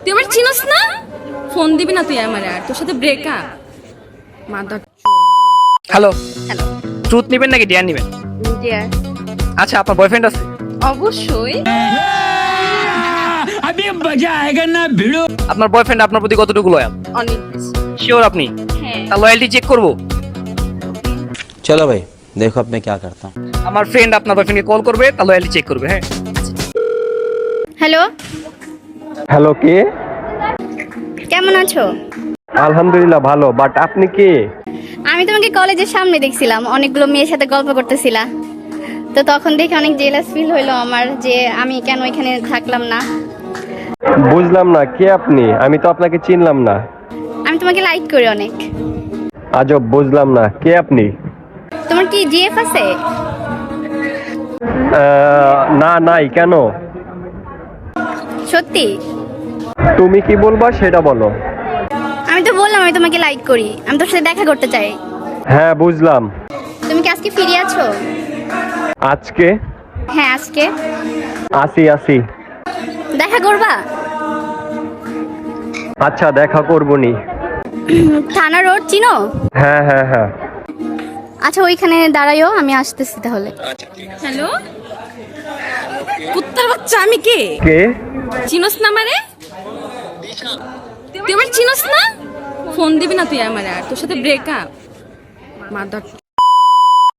তুই আমার চিনস না, ফোন দিবি না তুই আমার, আর তোর সাথে breakup. Mother. Hello, hello truth নেবেন নাকি ডিয়ার নেবেন? ডিয়ার। আচ্ছা, আপনার বয়ফ্রেন্ড আছে? অবশ্যই। আপনার বয়ফ্রেন্ড আপনার প্রতি কতটুকু লয়াল? অনেক। শিওর আপনি? হ্যাঁ। তার লয়্যালটি চেক করব। चलो भाई देखो अब मैं क्या करता हूँ। আমার ফ্রেন্ড আপনার বয়ফ্রেন্ডকে কল করবে, তার লয়্যালটি চেক করবে। হ্যাঁ। হ্যালো, হ্যালো, কে? কেমন আছো? আলহামদুলিল্লাহ ভালো, বাট আপনি কে? আমি তোমাকে কলেজের সামনে দেখছিলাম, অনেকগুলো মেয়ের সাথে গল্প করতেছিলা, তো তখন দেখে অনেক জেলাস ফিল হইলো আমার যে আমি কেন এখানে থাকলাম না। বুঝলাম না, কে আপনি? আমি তো আপনাকে চিনলাম না। আমি তোমাকে লাইক করি অনেক। আজব, বুঝলাম না, কে আপনি? তোমার কি জিএফ আছে? না, নাই। কেন? সত্যি? তুমি কি বলবা সেটা বলো। আমি তো বললাম আমি তোমাকে লাইক করি, আমি তোর সাথে দেখা করতে চাই। হ্যাঁ, বুঝলাম। তুমি কি আজকে ফ্রি আছো? আজকে? হ্যাঁ আজকে। আসি। দেখা করবা? আচ্ছা, দেখা করবনি। থানা রোড চিনো? হ্যাঁ। আচ্ছা ওইখানে দাঁড়াইও, আমি আসতেছি তাহলে। হ্যালো, কুত্তার বাচ্চা, আমি কে? কে? চিনোস না আমারে? তুই আমার চিনোস না, ফোন দিবি না তুই আমার, আর তোর সাথে ব্রেকআপ। মাদার।